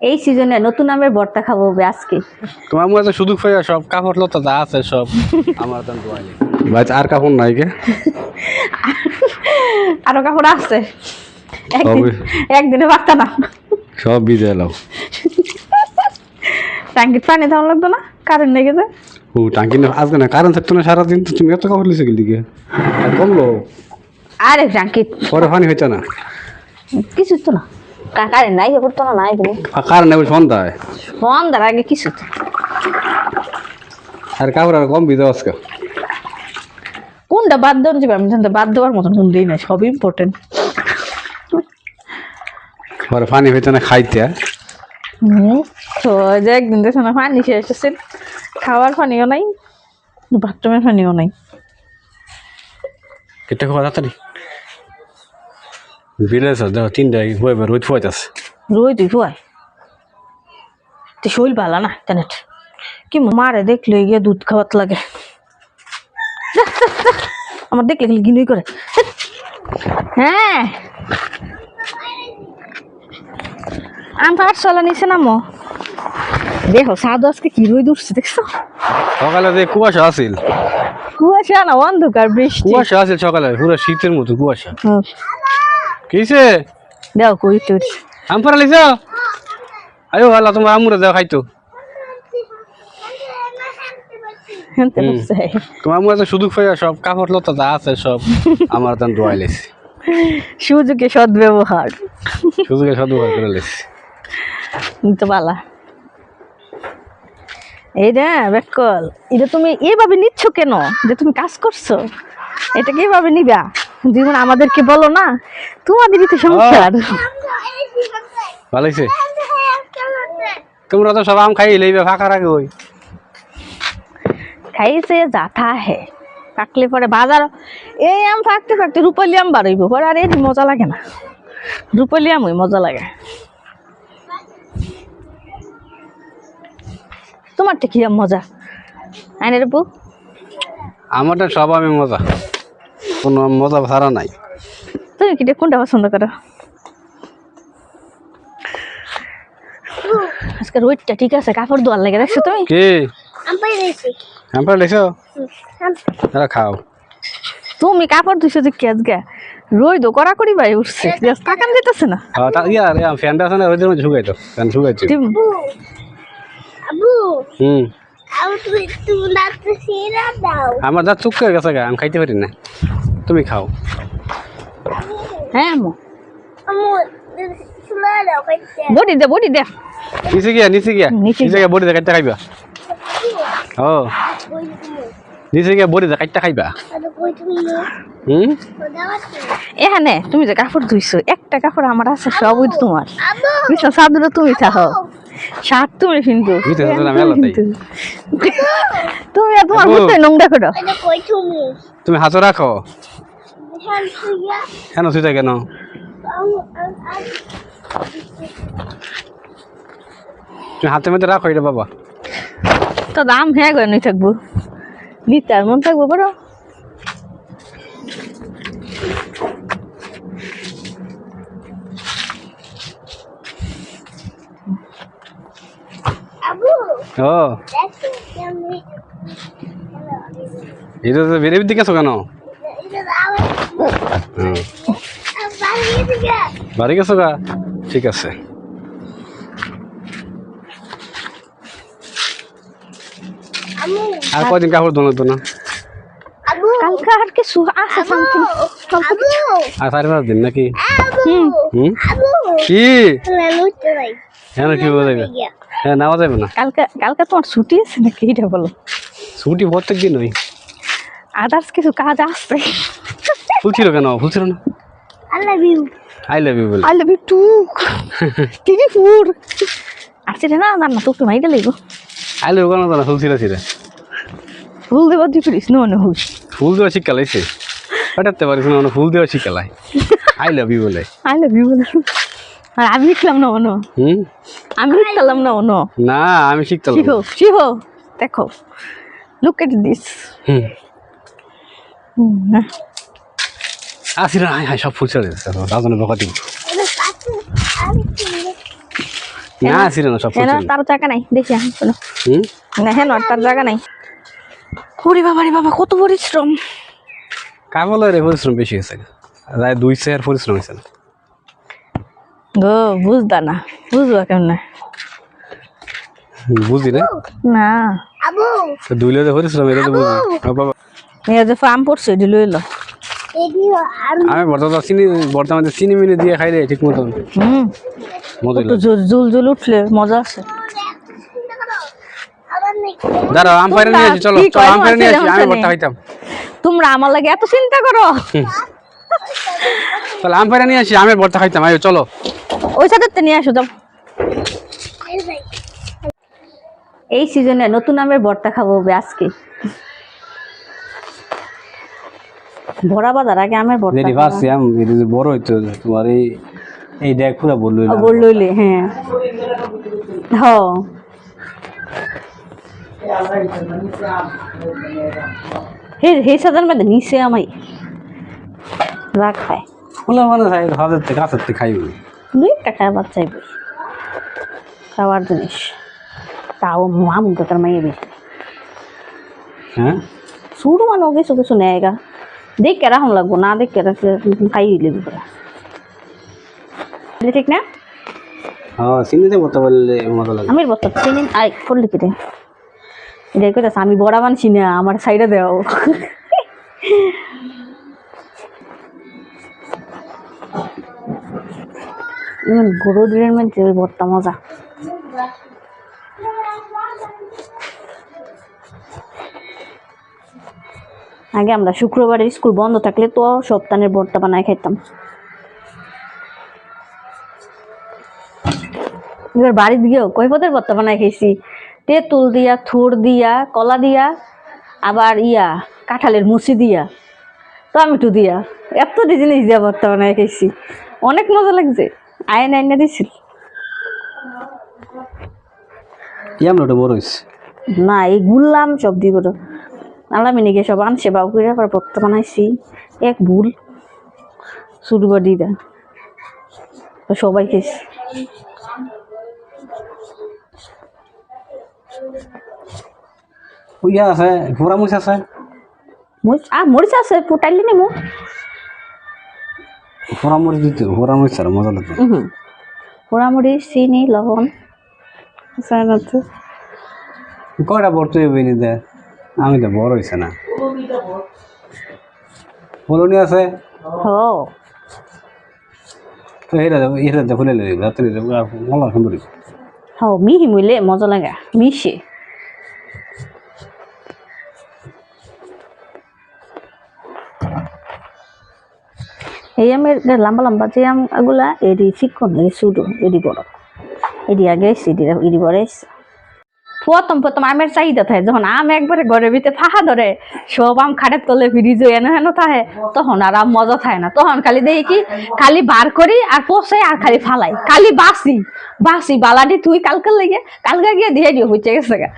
এই সিজনে নতুন আমের ভর্তা খাবো আজকে। তোমার মনে শুধু ফেয়া সব কাপড় লতা যা আছে সব আমার দান দোয়াইলে ভাই আর কাপড় নাই কে আরো কাপড় আছে, একদিনে পারতা না সব ভিজে এলাও। টাঙ্কির পানি দাম লাগতো না, কারেন্ট নেই গেছে। ও টাঙ্কি না আজকে না কারেন্ট থাকতো না সারাদিন, তো তুমি এত কাপড় লিখে গেলি কে আর কমলো? আরে টাঙ্কি পরে পানি হইতো না কিছু তো না, কারেন্ট নাই করতো না, নাই কোনো কারেন্ট নেই সন্ধ্যায় সন্ধ্যার আগে কিছু তো। আর কাপড় আর কম ভিজে আজকে কোনটা বাদ দেওয়ার যাবে, আমি জানতে বাদ দেওয়ার মতন কোন দিই না, সব ইম্পর্টেন্ট। পরে পানি হইতো না খাইতে। তো যে একদিন দেখো না পানি শেষ হচ্ছে, খাওয়ার পানিও নাই, বাথরুমের পানিও নাই। কেটে খাওয়া তাড়াতাড়ি ভিলেজ দেখো তিনটায় হয়ে রোদ ফুয়াইতেছে। রোজ তুই ফুয়াই তুই শরীর ভালো না জানে কি মারে দেখলে গিয়ে দুধ খাওয়াতে লাগে, আমার দেখলে খালি গিনুই করে। হ্যাঁ আম পাঠশালা নিচে নামো, দেখো সাধু আজকে কি রোদ উঠছে দেখছো। সকালে যে কুয়াশা আছিল, কুয়াশা না অন্ধকার বৃষ্টি, কুয়াশা আছিল সকালে পুরো শীতের মতো কুয়াশা। কিসে দেও কই তুই আম পারা লিছ আয়ো হালা তোমার আমুরে দাও খাইতো। তোমার মনে শুধু ফেয়া সব কাপড় লতা যা আছে সব আমার দান দোয়াইলেছি। সুযোগে সদ্ব্যবহার, সুযোগে সদ্ব্যবহার করে লেছি তো বালা। এই রে বেকল, এটা তুমি এইভাবে নিচ্ছ কেন? যে তুমি কাজ করছো এটা কিভাবে নিবা? জীবন আমাদেরকে বলো না, তোমাদেরই তো সংসার। ভালো হয়েছে, তোমরা তো সব আম খাই লইবে ফাঁকা রাখে ওই খাইছে যাথা হে পাকলে পরে বাজার এই আম ফাঁকতে ফাঁকতে রূপালি আম বাড়াইব পরে, আর এটি মজা লাগে না, রূপালি আম ওই মজা লাগে। তোমারটা কি আম মজা আইনে রে বউ? আমারটা সব আমি মজা, কোনো মজা ছাড়া নাই। তুমি কি কোনটা পছন্দ করো? আজকে রোদটা ঠিক আছে, কাপড় ধোয়ার লাগে দেখছো তুমি? কি আম পাড়া লেছো? খাও তুমি কাপড় ধুইছো যে কেজ গে রোদ করা করি ভাই উঠছে, তাকান যেতেছে না। ফ্যানটা আছে না রোদের মধ্যে শুকাইতো, ফ্যান শুকাইছো। আমার দাঁত চুক হয়ে গেছে, আমি খাইতে পারি না, তুমি খাও। হ্যাঁ বডি দে বডি দে, নিচে গিয়া বডি দে কাটতে খাইবা। ও নিচে গিয়া বডি দে কাটতে খাইবা। এখানে তুমি যে কাপড় ধুইছো, একটা কাপড় আমার আছে, সবই তোমার। বিছনা চাদরও তুমি থাকো, শার্ট তুমি কিন্তু তুমি আর তোমার বুঝতে নোংরা করো। তুমি হাতে রাখো কেন তুই কেন? তুমি হাতের মধ্যে রাখো এটা বাবা। তো দাম হ্যাঁ করে নই থাকবো, নিতে আর মন থাকবো বড়। ও এটা তো বেড়ে দিকে আছো কেন? বাড়ি গেছো গা? ঠিক আছে। আর কয়দিন কাপড় ধোয়া লাগতো না? কালকে আর কিছু আছে সামথিং, আর 4-5 দিন নাকি? কি হ্যাঁ কি বলবে? হ্যাঁ নেওয়া যাবে না। কালকে তোমার ছুটি আছে নাকি এটা বলো? ছুটি প্রত্যেক দিন ওই আদার্স কিছু কাজ আছে। ফুল ছিল কেন? ফুল ছিল না? আই লাভ ইউ বল। I love you too. TV ফুর আছে না না না, তোকে মাইটা লাগবো। আই লাভ ইউ কেন না? ফুল ছিল ফুল দেবার দি প্লিজ নো নো হুশ। ফুল দেওয়া শিক্ষালাইছে হঠাৎ পারিস না, ফুল দেওয়া শিক্ষালাই আই লাভ ইউ বলে। আই লাভ ইউ বলে আর আমি লিখলাম না অনো। আমি লিখলাম না অনো। না আমি শিখতাম। শিখো দেখো, লুক এট দিস। আসিরা হাই হাই সব ফুল ছেড়ে দিচ্ছে, রাজনের বকা দিব। না ছিল না সব হ্যাঁ ফুল ছিল। তার জায়গা নাই দেখি আমি শোনো হুম না হ্যাঁ তার জায়গা নাই ওরে বাবা রে বাবা কত পরিশ্রম কাবলের পরিশ্রম বেশি হয়েছে রায় 2 চেয়ার পরিশ্রম হয়েছে গো বুঝদা না বুঝবা কেমন বুঝি না না তো দুইলে তো পরিশ্রম এটা তো বুঝি ও বাবা এই যে ফার্ম পড়ছে এটি লইলো আমি বর্তমানে চিনি মিনি দিয়ে খাইলে ঠিক মতন মজা একটু জুল জুল উঠলে মজা আছে দাঁড়াও আম পাইরে নিয়ে আসি চলো কি চলো কয় আম পাইরে নিয়ে আসি মাছের আমি মাথা ভর্তা নেই। খাইতাম তোমরা আমার লাগে এত চিন্তা করো চলো আম পাইরে নিয়ে আসি আমি ভর্তা খাইতাম আয়ো চলো ওই সাথে তো নিয়ে আসো যাও এই সিজনে নতুন আমের ভর্তা খাবো আজকে ভরা বাজার আগে আমের ভর্তা যেটি পারছি আম এটা যে বড় হইতো তোমার এই দেখ পুরা বললো বললইলে হ্যাঁ হ হে সাজার মধ্যে নিচে আমাই রাখ খায় বললাম মানে হাজার থেকে কাছের থেকে খাইবি দুই টাকা বাচ্চাই বই খাওয়ার জিনিস তাও মামুন তো তার মাইয়ে বেশি হ্যাঁ শুরু মানে কিছু কিছু নেয় গা দেখ কে রাখুন লাগবো না দেখ কে রাখলে খাই লেবি করে ঠিক না হ্যাঁ চিনিতে ভর্তা বললে মজা লাগে আমি বর্তা চিনি আই করলি কি রে এটাই কথা আমি বড়া মানছি না আমার সাইডে দেও গরু দিনের মধ্যে ওই ভর্তা মজা আগে আমরা শুক্রবারে স্কুল বন্ধ থাকলে তো সপ্তাহের ভর্তা বানায় খাইতাম এবার বাড়ি দিয়েও কৈফতের ভর্তা বানায় খেয়েছি তেঁতুল দিয়া থুর দিয়া কলা দিয়া আবার কাঁঠালের মুচি দিয়া টমেটো দিয়া এত জিনিস দিয়া ভর্তা বানায় খেয়েছি অনেক মজা লাগছে আইন আইনা দিছিল কি আমরা ওটা বড় হয়েছে না এই গুললাম সব দিয়ে করে আলামিনে গিয়ে সব আনছে বাবু করে আবার ভর্তা বানাইছি এক ভুল শুরু করে দিদা সবাই খেয়েছি ইয়া আছে ঘোড়া মুছ আছে মরিচ আছে ফুটাইলি নি মু ঘোড়া মরিচ দিতে ঘোড়া মরিচ আর মজা লাগতো পোড়ামরিচ চিনি লবণ আছে কয়টা ভর্তি হইবে নি দে আমি তো বড় হয়েছে না বলুনি আছে ও তো এটা ফুলে লেগে রাত্রি মলা সুন্দর মিহি মুইলে মজা লাগে মিশে এই আমের লম্বা লম্বা যে আমগুলা এডি চিকন এডি সুডো এডি বড় এডি আগে এডি বড় প্রথম আমের চাহিদা থাকে যখন আম একবারে ঘরের ভিতরে ফাঁকা ধরে সব আম খাটের তলে ফিরিজ এনে হেন থাকে তখন আর আম মজা থাকে না তখন খালি দেখি কি খালি বার করি আর পোষাই আর খালি ফালাই খালি বাসি বালাটি তুই কালকে গিয়ে দিয়ে দিও হইতে গেছে গা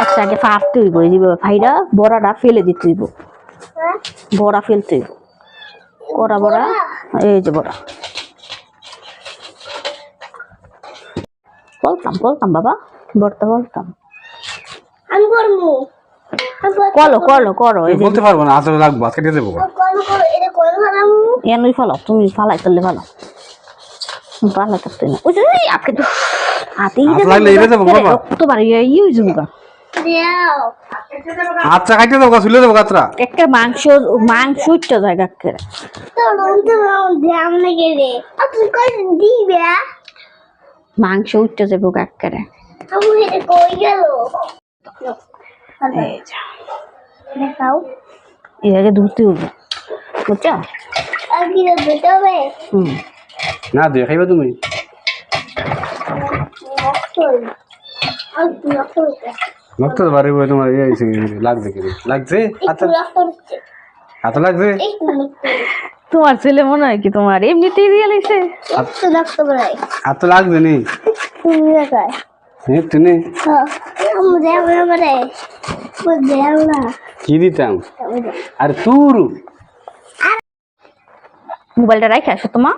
আচ্ছা আগে ফাটতে হইব এই দিবে ভাইরা বড়াটা ফেলে দিতে হইব বড়া ফেলতে হইব কড়া বড়া এই যে বড়া বলতাম বাবা ভর্তা বলতাম আমি করবো করো এই যে বলতে পারবো না আসলে রাখবো আজকে দিয়ে দেবো এটা করবো এনুই ফালাও তুমি ফালাই করলে ফালাও ফালাই করতে না ওই যে আপনি তো হাতে হাত লাগলে এড়ে যাবো বাবা। রক্ত বাড়িয়ে ইউজ যাবো দেও আচ্ছা খাইতে দেবো চুলে দেবো কাতরা একটা মাংস উঠতে যায় একেবারে তো ধ্যান লেগে রে আপনি কই দিবে মাংস উঠতে যাবো একেবারে আমি এটা কই গেল এই যা দেখাও এর আগে ধুতে হবে বুঝছো আর কি দিতে হবে না দিয়ে খাইবা তুমি রক্ত বাড়ি বই তোমার লাগছে কি লাগছে হাতে লাগছে তোমার ছেলে মনে হয় কি তোমার এমনিতেই দিয়ে লাইছে হাত তো লাগছে নি তুমি কি দিতাম আরে তুরু মোবাইলটা রাখে আসো তোমার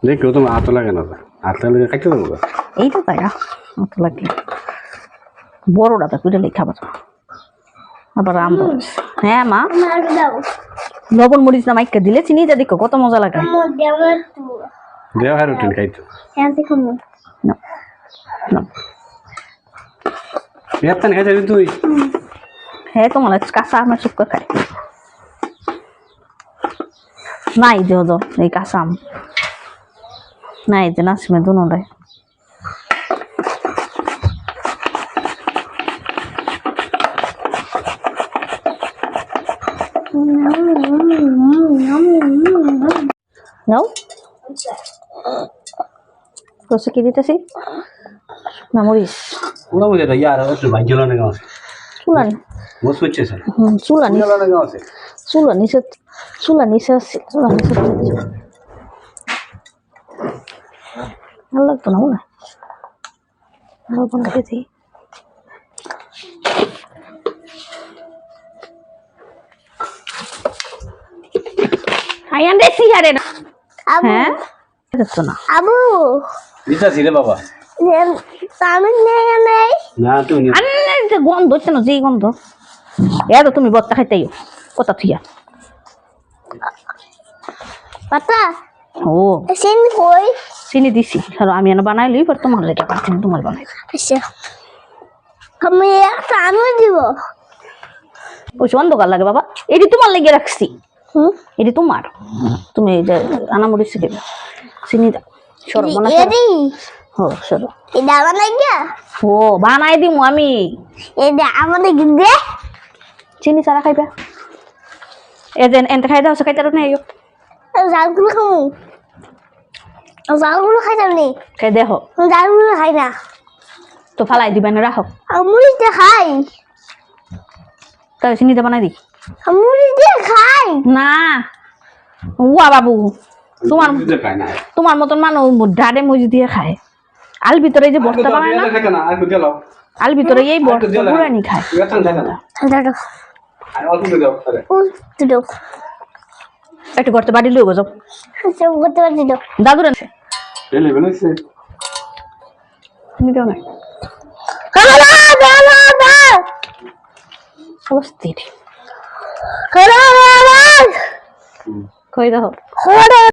দেখো তোমার হাত লাগে না, হাত লাগলে কাটতে দেবো। এইটা তাই না, মতো লাগলে বড়টা তো পিঠে লেখা খাবার আবার আম ধরেছে। হ্যাঁ মা, আমার দাও লবণ মরিচ না মাইকা দিলে চিনি যা দেখো কত মজা লাগে। আমার দাও একটু দেওয়া হয় রুটিন খাইতো এতে কমু না, না। এত খাইতে তুই হ্যাঁ তোমার কাঁচা আমের শুক্কা খায় নাই দেহ এই কাঁচা আম নাই যে নাচমে দুনোটাই নাও কষে কি দিতেছি না মরিচ ওরা মধ্যে তো ইয়ার একটু ভাগ্য না গাছ চুলান মোস হচ্ছে স্যার চুলানি না গাছ চুলানি চুলানি চুলানি ভালো লাগতো না মনে হয় কোন খেয়েছি আয়ান দেখছি আরে না আবু হ্যাঁ দেখতো না আবু দিতা ছিলে বাবা আমি নেই নেই না তুমি আরে যে গন্ধ হচ্ছে না যেই গন্ধ এত তুমি বত্তা খাইতেই কথা থিয়া পাতা ও সেন কই চিনি দিছি আর আমি এনে বানাইলি পর তোমার লেগে পাচ্ছি তোমার বানাই আচ্ছা আমি একটা আমি দিব ওই অন্ধকার লাগে বাবা এটি তোমার লেগে রাখছি এটি তোমার তুমি এই যে আনামরিচ দেবে চিনি দাও সরো বানাই এডি হো সরো এটা বানাই গিয়া ও বানাই দিমু আমি এটা আমাদের দে চিনি ছাড়া খাইবে এ দেন এনতে খাই দাও খাইতে না আইও জালগুলো খামু জালগুলো খাইতাম নি খাই দেখো জালগুলো খাই না তো ফালাই দিবেন রাখো মুড়িতে খাই তাহলে চিনিটা বানাই দি মুড়িতে খাই না উয়া বাবু তোমার খাই না তোমার মতন মানুষ ডাডে মুজি দিয়ে খায় আল ভিতরে এই যে বস্তা বানায় না খাইতে না আর কো দিলাও আল ভিতরে এই বস্তা পুরানি খায় এত থাকে না দাদা আর অল্প দিয়ে দাও আরে ও দিদো একটু করতে বাড়ি লুয়ে যাও সব করতে পারছি তো দাদুর আছে এলে বলেছে তুমি দাও না হ্যালো হ্যালো হ্যালো অবস্থি হ্যালো কই দাও হ্যালো